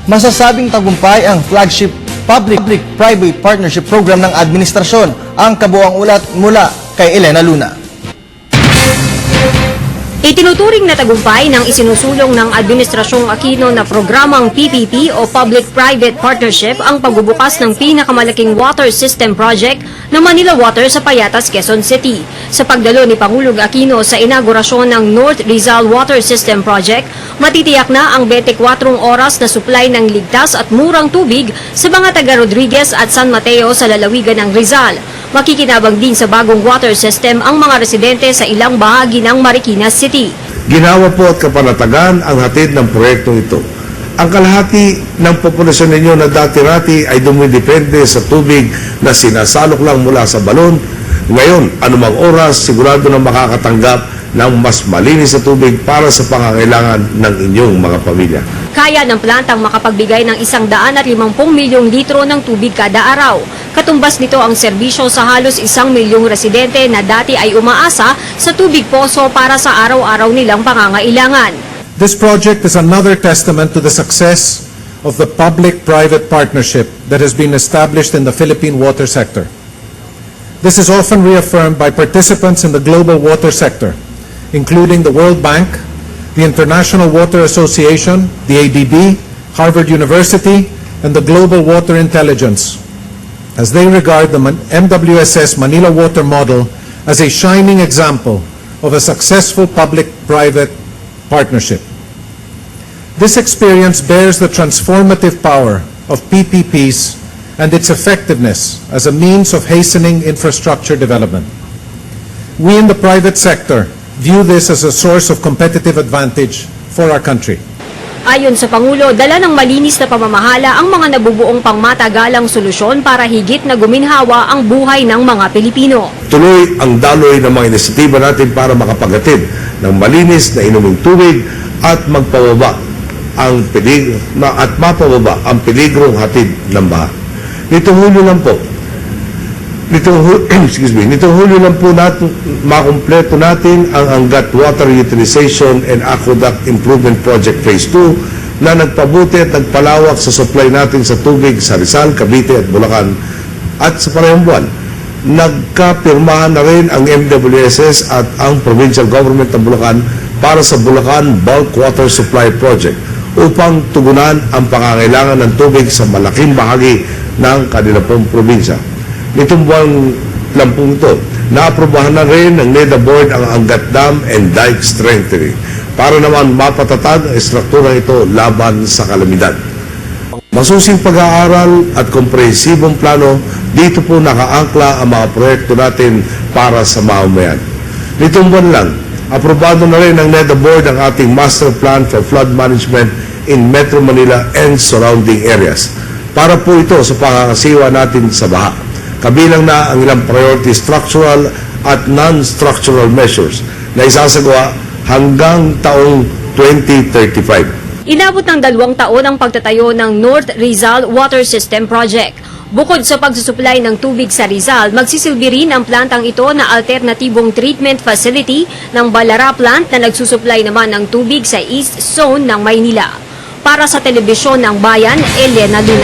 Masasabing tagumpay ang flagship Public-Private Partnership Program ng administrasyon. Ang kabuuang ulat mula kay Elena Luna. Itinuturing na tagumpay ng isinusulong ng Administrasyong Aquino na programang PPP o Public-Private Partnership ang pagbubukas ng pinakamalaking water system project ng Manila Water sa Payatas, Quezon City. Sa pagdalo ni Pangulong Aquino sa inaugurasyon ng North Rizal Water System Project, matitiyak na ang 24 oras na supply ng ligtas at murang tubig sa mga taga Rodriguez at San Mateo sa lalawigan ng Rizal. Makikinabang din sa bagong water system ang mga residente sa ilang bahagi ng Marikina City. Ginawa po at kapanatagan ang hatid ng proyektong ito. Ang kalahati ng populasyon ninyo na dati-rati ay dumidepende sa tubig na sinasalok lang mula sa balon. Ngayon, anumang oras, sigurado na makakatanggap ng mas malinis na tubig para sa pangangailangan ng inyong mga pamilya. Kaya ng plantang makapagbigay ng 150 milyong litro ng tubig kada araw. Katumbas nito ang serbisyo sa halos 1 milyong residente na dati ay umaasa sa tubig poso para sa araw-araw nilang pangangailangan. This project is another testament to the success of the public-private partnership that has been established in the Philippine water sector. This is often reaffirmed by participants in the global water sector, including the World Bank, the International Water Association, the ADB, Harvard University, and the Global Water Intelligence, as they regard the MWSS Manila Water Model as a shining example of a successful public-private partnership. This experience bears the transformative power of PPPs and its effectiveness as a means of hastening infrastructure development. We in the private sector view this as a source of competitive advantage for our country. Ayon sa Pangulo, dala ng malinis na pamamahala ang mga nabubuong pangmatagalang solusyon para higit na guminhawa ang buhay ng mga Pilipino. Tuloy ang daloy ng mga inisyatiba natin para makapagatid ng malinis na inuming tubig at mapababa ang peligrong hatid ng baha. Nitong Hulyo lang po makumpleto natin ang Angat Water Utilization and Aqueduct Improvement Project Phase 2 na nagpabuti at nagpalawak sa supply natin sa tubig sa Rizal, Cavite at Bulacan. At sa parehong buwan, nagkapirmahan na rin ang MWSS at ang Provincial Government ng Bulacan para sa Bulacan Bulk Water Supply Project upang tugunan ang pangangailangan ng tubig sa malaking bahagi ng kanilang probinsya. Nitong buwan lang po ito, naaprubahan na rin ng NEDA Board ang Angat Dam and Dike Strengthening para naman mapatatag ang estruktura ito laban sa kalamidad. Masusing pag-aaral at komprehensibong plano, dito po nakaangkla ang mga proyekto natin para sa mamamayan. Nitong buwan lang, aprobado na rin ng NEDA Board ang ating Master Plan for Flood Management in Metro Manila and surrounding areas. Para po ito sa pangangasiwa natin sa baha. Kabilang na ang ilang priority structural at non-structural measures na isasagawa hanggang taong 2035. Inabot ng 2 taon ang pagtatayo ng North Rizal Water System Project. Bukod sa pagsusupply ng tubig sa Rizal, magsisilbi rin ang plantang ito na alternatibong treatment facility ng Balara Plant na nagsusupply naman ng tubig sa East Zone ng Maynila. Para sa Telebisyon ng Bayan, Elena Luna.